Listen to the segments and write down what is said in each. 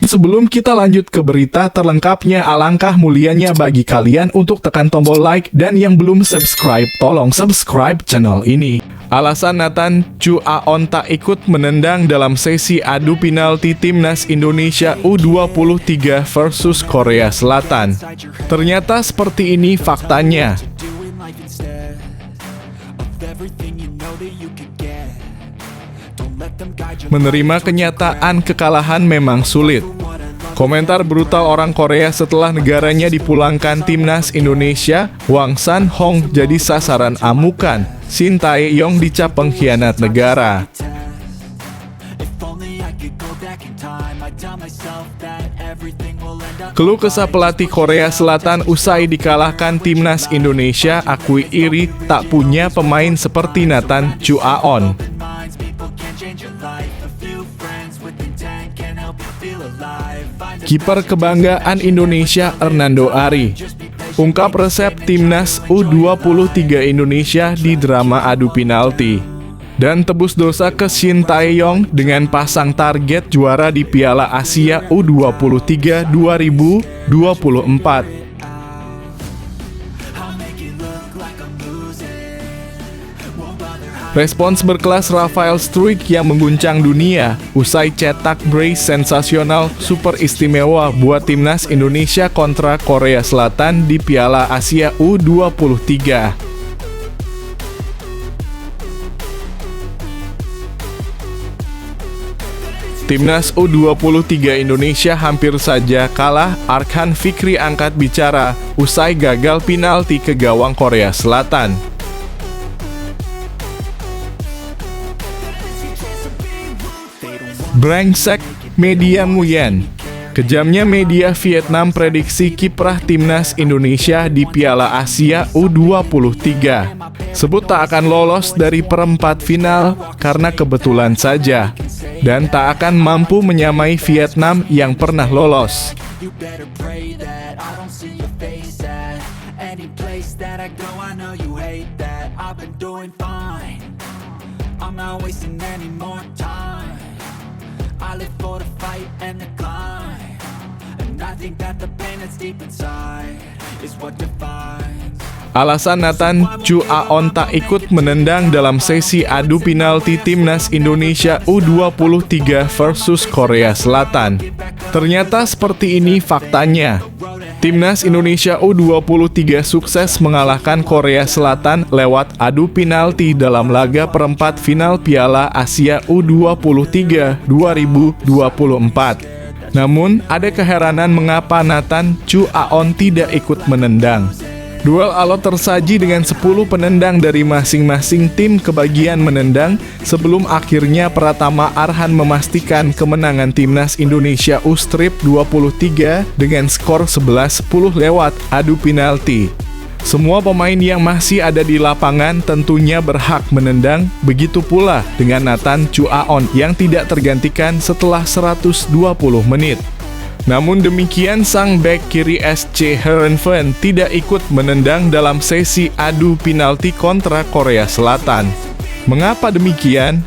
Sebelum kita lanjut ke berita terlengkapnya, alangkah mulianya bagi kalian untuk tekan tombol like, dan yang belum subscribe, tolong subscribe channel ini. Alasan Nathan Chu Aon tak ikut menendang dalam sesi adu penalti Timnas Indonesia U23 versus Korea Selatan. Ternyata seperti ini faktanya. Menerima kenyataan kekalahan memang sulit. Komentar brutal orang Korea setelah negaranya dipulangkan Timnas Indonesia. Hwang San-hong jadi sasaran amukan. Shin Tae-yong dicap pengkhianat negara. Keluh kesah pelatih Korea Selatan usai dikalahkan Timnas Indonesia, akui iri tak punya pemain seperti Nathan Chu Aon. Kiper kebanggaan Indonesia Hernando Ari ungkap resep Timnas U23 Indonesia di drama adu penalti, dan tebus dosa ke Shin Tae-yong dengan pasang target juara di Piala Asia U23 2024. Respons berkelas Rafael Struijk yang mengguncang dunia usai cetak brace sensasional super istimewa buat Timnas Indonesia kontra Korea Selatan di Piala Asia U23. Timnas U23 Indonesia hampir saja kalah. Arkan Fikri angkat bicara usai gagal penalti ke gawang Korea Selatan. Brengsek media Nguyen. Kejamnya media Vietnam prediksi kiprah Timnas Indonesia di Piala Asia U23. Sebut tak akan lolos dari perempat final karena kebetulan saja, dan tak akan mampu menyamai Vietnam yang pernah lolos. I live for the fight and the climb, and I think that the pain that's deep inside is what defines. Alasan Nathan Chu Aon tak ikut menendang dalam sesi adu penalti Timnas Indonesia U23 versus Korea Selatan. Ternyata seperti ini faktanya. Timnas Indonesia U23 sukses mengalahkan Korea Selatan lewat adu penalti dalam laga perempat final Piala Asia U23 2024. Namun, ada keheranan mengapa Nathan Chu Aon tidak ikut menendang. Duel alot tersaji dengan 10 penendang dari masing-masing tim kebagian menendang sebelum akhirnya Pratama Arhan memastikan kemenangan Timnas Indonesia U23 dengan skor 11-10 lewat adu penalti. Semua pemain yang masih ada di lapangan tentunya berhak menendang, begitu pula dengan Nathan Chu Aon yang tidak tergantikan setelah 120 menit. Namun demikian, sang bek kiri SC Heerenveen tidak ikut menendang dalam sesi adu penalti kontra Korea Selatan. Mengapa demikian?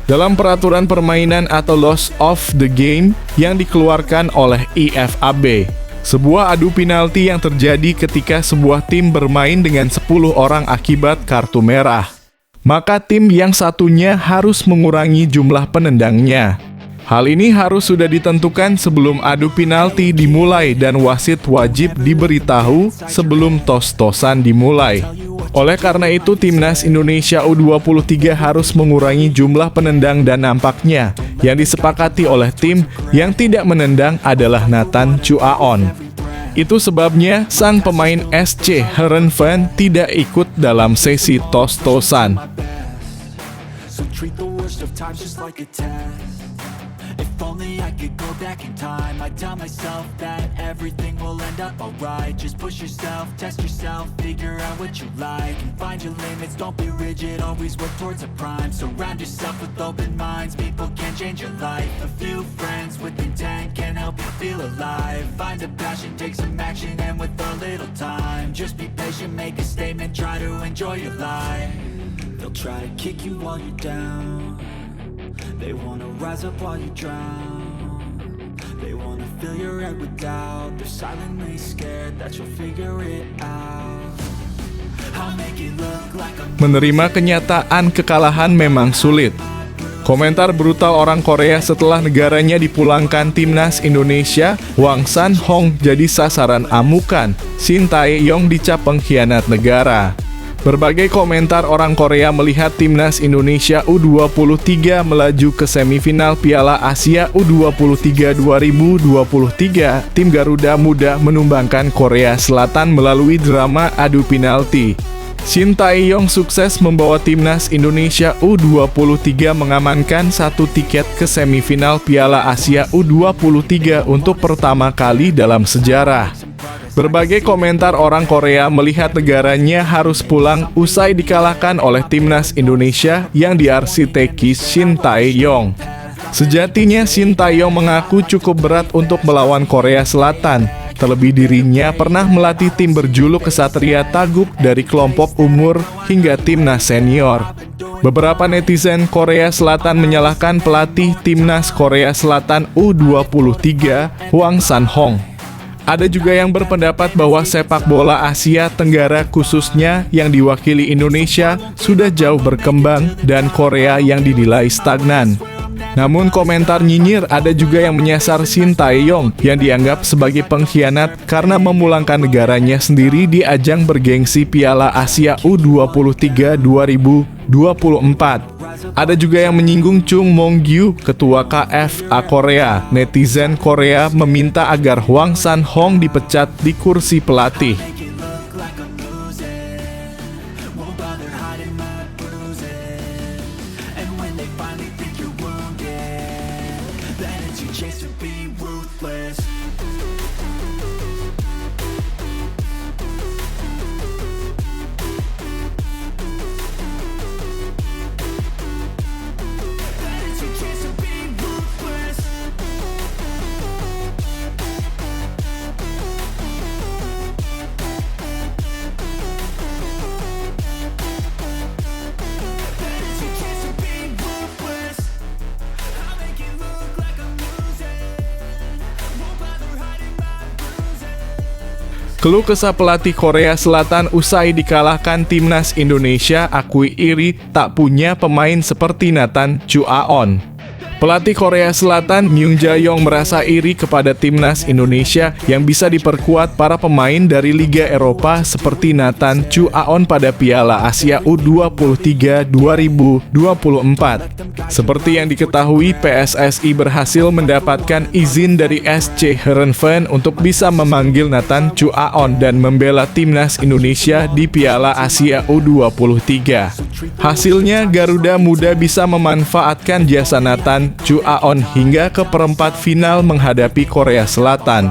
Dalam peraturan permainan atau loss of the game yang dikeluarkan oleh IFAB, sebuah adu penalti yang terjadi ketika sebuah tim bermain dengan 10 orang akibat kartu merah, maka tim yang satunya harus mengurangi jumlah penendangnya. Hal ini harus sudah ditentukan sebelum adu penalti dimulai dan wasit wajib diberitahu sebelum tos-tosan dimulai. Oleh karena itu, Timnas Indonesia U23 harus mengurangi jumlah penendang dan nampaknya yang disepakati oleh tim yang tidak menendang adalah Nathan Chu Aon. Itu sebabnya sang pemain SC Heerenveen tidak ikut dalam sesi tos-tosan. If only I could go back in time, I'd tell myself that everything will end up alright. Just push yourself, test yourself, figure out what you like, and find your limits, don't be rigid, always work towards a prime. Surround yourself with open minds, people can change your life. A few friends with intent can help you feel alive. Find a passion, take some action, and with a little time, just be patient, make a statement, try to enjoy your life. They'll try to kick you while you're down, they wanna rise up while you drown, they wanna fill your head with doubt. They're silently scared that you'll figure it out. I'll make it look like I'm Menerima kenyataan kekalahan memang sulit. Komentar brutal orang Korea setelah negaranya dipulangkan timnas Indonesia, Hwang San-hong jadi sasaran amukan. Shin Tae-yong dicap pengkhianat negara. Berbagai komentar orang Korea melihat timnas Indonesia U23 melaju ke semifinal Piala Asia U23 2023. Tim Garuda Muda menumbangkan Korea Selatan melalui drama adu penalti. Shin Tae-yong sukses membawa timnas Indonesia U23 mengamankan 1 tiket ke semifinal Piala Asia U23 untuk pertama kali dalam sejarah. Berbagai komentar orang Korea melihat negaranya harus pulang usai dikalahkan oleh timnas Indonesia yang diarsiteki Shin Tae-yong. Sejatinya Shin Tae-yong mengaku cukup berat untuk melawan Korea Selatan. Terlebih dirinya pernah melatih tim berjuluk Kesatria Taguk dari kelompok umur hingga timnas senior. Beberapa netizen Korea Selatan menyalahkan pelatih timnas Korea Selatan U23, Hwang San-hong. Ada juga yang berpendapat bahwa sepak bola Asia Tenggara khususnya yang diwakili Indonesia sudah jauh berkembang dan Korea yang dinilai stagnan. Namun komentar nyinyir ada juga yang menyasar Shin Tae-yong yang dianggap sebagai pengkhianat karena memulangkan negaranya sendiri di ajang bergengsi Piala Asia U23 2024. Ada juga yang menyinggung Chung Mong-gyu, ketua KFA Korea. Netizen Korea meminta agar Hwang San-hong dipecat di kursi pelatih. Keluh kesah pelatih Korea Selatan usai dikalahkan timnas Indonesia akui iri tak punya pemain seperti Nathan Chuaon. Pelatih Korea Selatan Myung Jae-yong merasa iri kepada timnas Indonesia yang bisa diperkuat para pemain dari Liga Eropa seperti Nathan Chuaon pada Piala Asia U23 2024. Seperti yang diketahui, PSSI berhasil mendapatkan izin dari SC Heerenveen untuk bisa memanggil Nathan Chuaon dan membela timnas Indonesia di Piala Asia U23. Hasilnya, Garuda Muda bisa memanfaatkan jasa Nathan Chuaon hingga ke perempat final menghadapi Korea Selatan.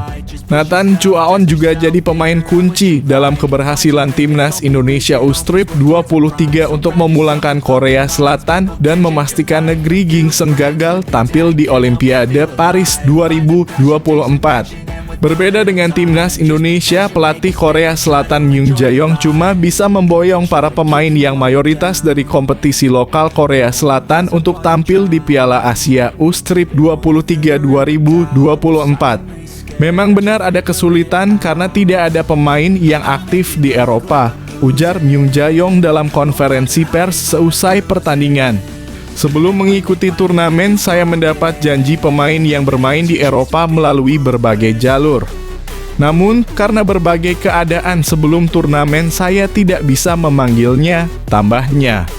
Nathan Chuaon juga jadi pemain kunci dalam keberhasilan timnas Indonesia U23 untuk memulangkan Korea Selatan dan memastikan negeri gingseng gagal tampil di Olimpiade Paris 2024. Berbeda dengan timnas Indonesia, pelatih Korea Selatan Myung Jae-yong cuma bisa memboyong para pemain yang mayoritas dari kompetisi lokal Korea Selatan untuk tampil di Piala Asia U23 2024. Memang benar ada kesulitan karena tidak ada pemain yang aktif di Eropa, ujar Myung Jae-yong dalam konferensi pers seusai pertandingan. Sebelum mengikuti turnamen, saya mendapat janji pemain yang bermain di Eropa melalui berbagai jalur. Namun, karena berbagai keadaan sebelum turnamen, saya tidak bisa memanggilnya, tambahnya.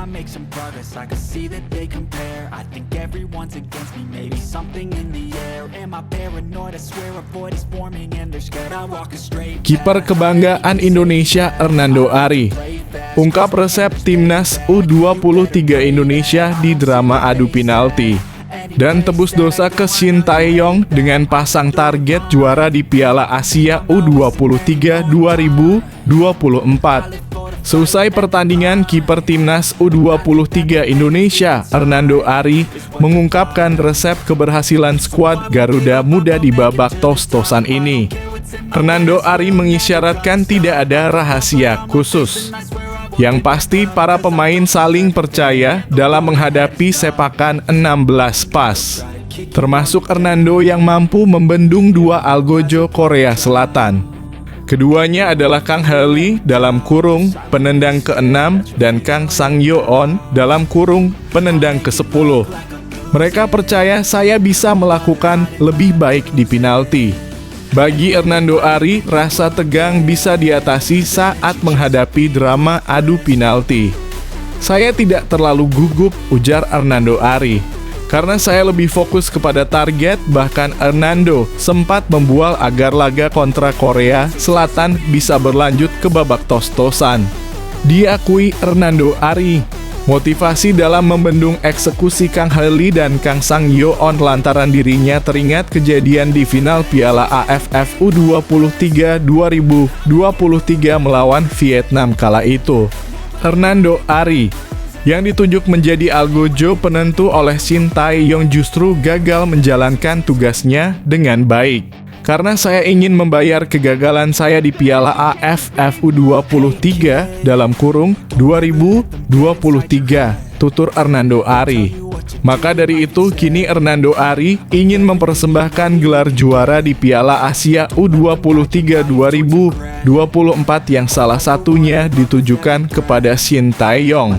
Make some progress, I can see that they compare. I think everyone's against me, maybe something in the air. Am I paranoid? I swear a void is forming and they're scared I walk a straight. Kiper kebanggaan Indonesia Hernando Ari ungkap resep timnas U23 Indonesia di drama adu penalti dan tebus dosa ke Shin Tae-yong dengan pasang target juara di Piala Asia U23 2024. Seusai pertandingan, kiper timnas U23 Indonesia, Hernando Ari, mengungkapkan resep keberhasilan skuad Garuda Muda di babak tos-tosan ini. Hernando Ari mengisyaratkan tidak ada rahasia khusus. Yang pasti, para pemain saling percaya dalam menghadapi sepakan 16 pas. Termasuk Hernando yang mampu membendung dua algojo Korea Selatan. Keduanya adalah Kang Heli dalam kurung penendang ke-6 dan Kang Sang Yeon dalam kurung penendang ke-10. Mereka percaya saya bisa melakukan lebih baik di penalti. Bagi Hernando Ari, rasa tegang bisa diatasi saat menghadapi drama adu penalti. Saya tidak terlalu gugup, ujar Hernando Ari. Karena saya lebih fokus kepada target, bahkan Hernando sempat membual agar laga kontra Korea Selatan bisa berlanjut ke babak tos-tosan. Diakui Hernando Ari, motivasi dalam membendung eksekusi Kang Heli dan Kang Sang Yeon lantaran dirinya teringat kejadian di final Piala AFF U23 2023 melawan Vietnam kala itu. Hernando Ari yang ditunjuk menjadi algojo penentu oleh Shin Tae-yong justru gagal menjalankan tugasnya dengan baik. Karena saya ingin membayar kegagalan saya di Piala AFF U23 dalam kurung 2023, tutur Hernando Ari. Maka dari itu, kini Hernando Ari ingin mempersembahkan gelar juara di Piala Asia U23 2024 yang salah satunya ditujukan kepada Shin Tae-yong.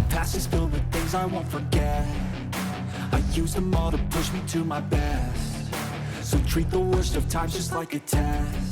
So treat the worst of times just like a test.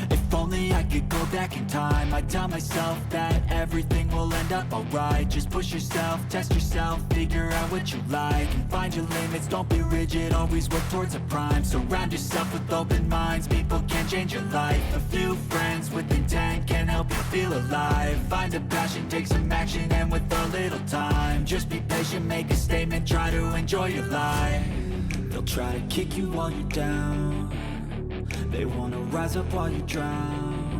If only I could go back in time, I'd tell myself that everything will end up alright. Just push yourself, test yourself, figure out what you like, and find your limits, don't be rigid, always work towards a prime. Surround yourself with open minds, people can change your life. A few friends with intent can help you feel alive. Find a passion, take some action, and with a little time, just be patient, make a statement, try to enjoy your life. They'll try to kick you while you're down. They wanna rise up while you drown.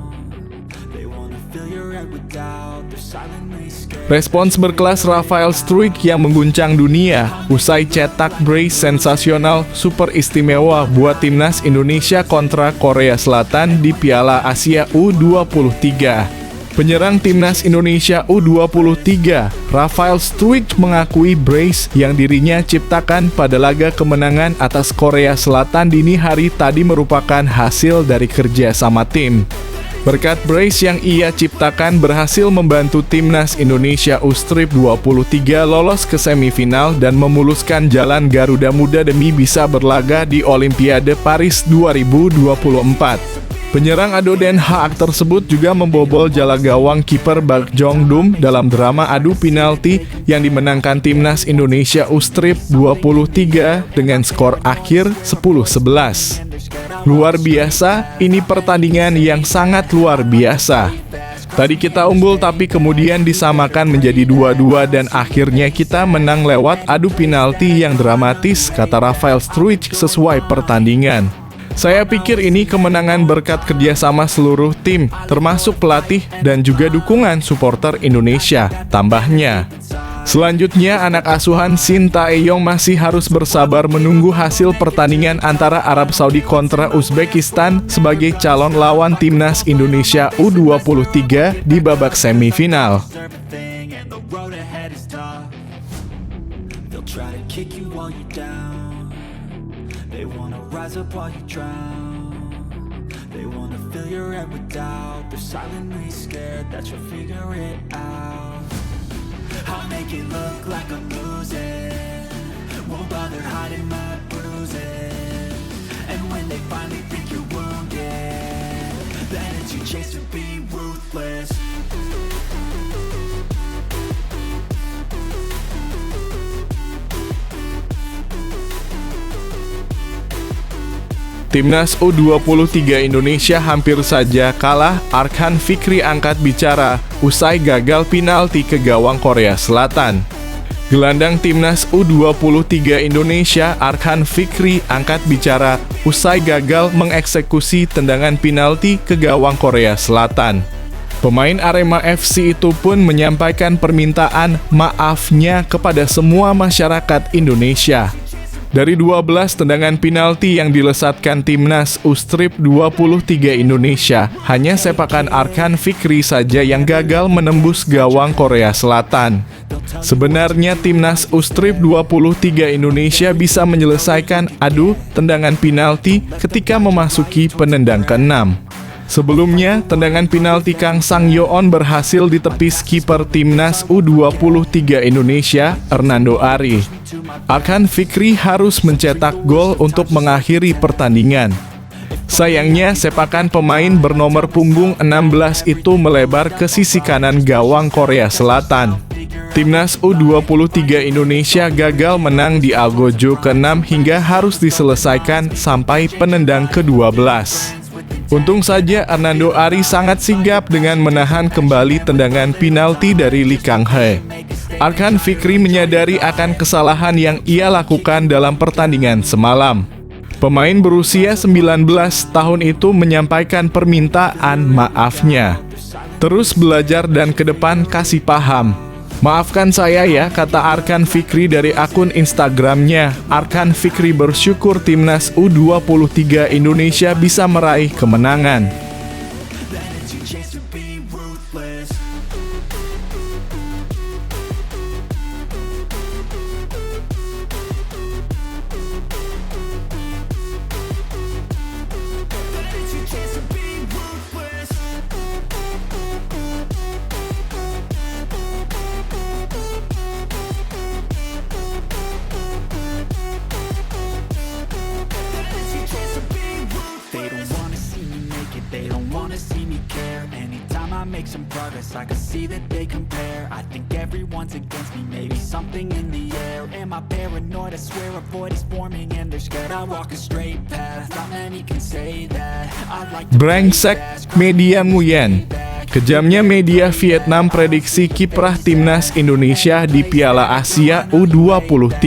They wanna fill your head with doubt. They're silently scared. Respons berkelas Rafael Struijk yang mengguncang dunia usai cetak brace sensasional super istimewa buat timnas Indonesia kontra Korea Selatan di Piala Asia U23. Penyerang timnas Indonesia U23, Rafael Struijk mengakui brace yang dirinya ciptakan pada laga kemenangan atas Korea Selatan dini hari tadi merupakan hasil dari kerja sama tim. Berkat brace yang ia ciptakan berhasil membantu timnas Indonesia U-Strip 23 lolos ke semifinal dan memuluskan jalan Garuda Muda demi bisa berlaga di Olimpiade Paris 2024. Penyerang ado Den Haag tersebut juga membobol jala gawang kiper Park Jong-dum dalam drama adu penalti yang dimenangkan timnas Indonesia U-Strip 23 dengan skor akhir 10-11. Luar biasa, ini pertandingan yang sangat luar biasa. Tadi kita unggul tapi kemudian disamakan menjadi 2-2 dan akhirnya kita menang lewat adu penalti yang dramatis, kata Rafael Struijk sesuai pertandingan. Saya pikir ini kemenangan berkat kerjasama seluruh tim, termasuk pelatih dan juga dukungan supporter Indonesia, tambahnya. Selanjutnya, anak asuhan Shin Tae-yong masih harus bersabar menunggu hasil pertandingan antara Arab Saudi kontra Uzbekistan sebagai calon lawan timnas Indonesia U23 di babak semifinal. They wanna rise up while you drown. They wanna fill your head with doubt. They're silently scared that you'll figure it out. I'll make it look like I'm losing. Won't bother hiding my bruises. And when they finally think you're wounded, then it's your chance to be ruthless. Timnas U23 Indonesia hampir saja kalah. Arkan Fikri angkat bicara usai gagal penalti ke gawang Korea Selatan. Gelandang Timnas U23 Indonesia Arkan Fikri angkat bicara usai gagal mengeksekusi tendangan penalti ke gawang Korea Selatan. Pemain Arema FC itu pun menyampaikan permintaan maafnya kepada semua masyarakat Indonesia. Dari 12 tendangan penalti yang dilesatkan timnas U-Strip 23 Indonesia, hanya sepakan Arkan Fikri saja yang gagal menembus gawang Korea Selatan. Sebenarnya timnas U-Strip 23 Indonesia bisa menyelesaikan adu tendangan penalti ketika memasuki penendang ke-6. Sebelumnya, tendangan penalti Kang Sang Yoon berhasil ditepis kiper timnas U23 Indonesia, Hernando Ari. Arkan Fikri harus mencetak gol untuk mengakhiri pertandingan. Sayangnya, sepakan pemain bernomor punggung 16 itu melebar ke sisi kanan gawang Korea Selatan. Timnas U23 Indonesia gagal menang di algojo ke-6 hingga harus diselesaikan sampai penendang ke-12. Untung saja Hernando Ari sangat sigap dengan menahan kembali tendangan penalti dari Lee Kang Hae. Arkan Fikri menyadari akan kesalahan yang ia lakukan dalam pertandingan semalam. Pemain berusia 19 tahun itu menyampaikan permintaan maafnya. Terus belajar dan ke depan kasih paham. Maafkan saya ya, kata Arkan Fikri dari akun Instagramnya. Arkan Fikri bersyukur timnas U23 Indonesia bisa meraih kemenangan. They don't wanna see me care. Anytime I make some progress, I can see that they compare. I think everyone's against me, maybe something in the air. Am I paranoid? I swear a void is forming and they're scared. I walk a straight path, not many can say that. I like to Brengsek media Nguyen. Kejamnya media Vietnam prediksi kiprah timnas Indonesia di Piala Asia U23.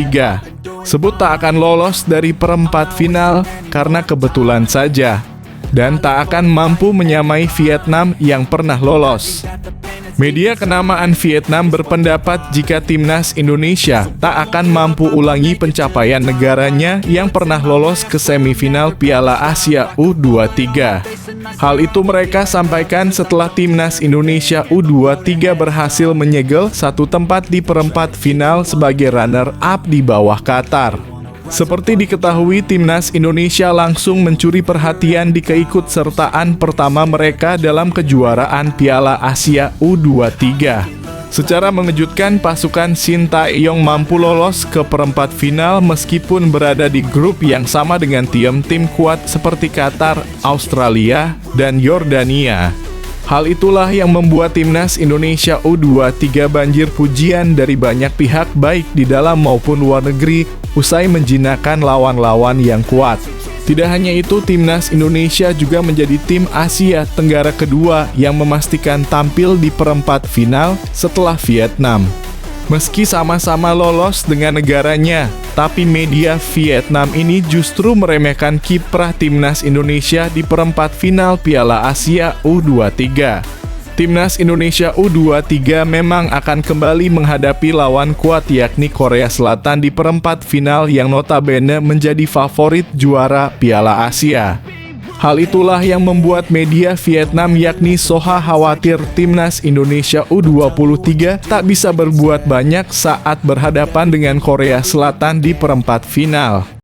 Sebut tak akan lolos dari perempat final karena kebetulan saja, dan tak akan mampu menyamai Vietnam yang pernah lolos. Media kenamaan Vietnam berpendapat jika timnas Indonesia tak akan mampu ulangi pencapaian negaranya yang pernah lolos ke semifinal Piala Asia U23. Hal itu mereka sampaikan setelah timnas Indonesia U23 berhasil menyegel satu tempat di perempat final sebagai runner-up di bawah Qatar. Seperti diketahui, timnas Indonesia langsung mencuri perhatian di keikutsertaan pertama mereka dalam kejuaraan Piala Asia U23. Secara mengejutkan, pasukan Shin Tae-yong mampu lolos ke perempat final meskipun berada di grup yang sama dengan tim kuat seperti Qatar, Australia, dan Yordania. Hal itulah yang membuat timnas Indonesia U23 banjir pujian dari banyak pihak baik di dalam maupun luar negeri usai menjinakkan lawan-lawan yang kuat. Tidak hanya itu, timnas Indonesia juga menjadi tim Asia Tenggara kedua yang memastikan tampil di perempat final setelah Vietnam. Meski sama-sama lolos dengan negaranya, tapi media Vietnam ini justru meremehkan kiprah timnas Indonesia di perempat final Piala Asia U23. Timnas Indonesia U23 memang akan kembali menghadapi lawan kuat yakni Korea Selatan di perempat final yang notabene menjadi favorit juara Piala Asia. Hal itulah yang membuat media Vietnam yakni Soha khawatir timnas Indonesia U23 tak bisa berbuat banyak saat berhadapan dengan Korea Selatan di perempat final.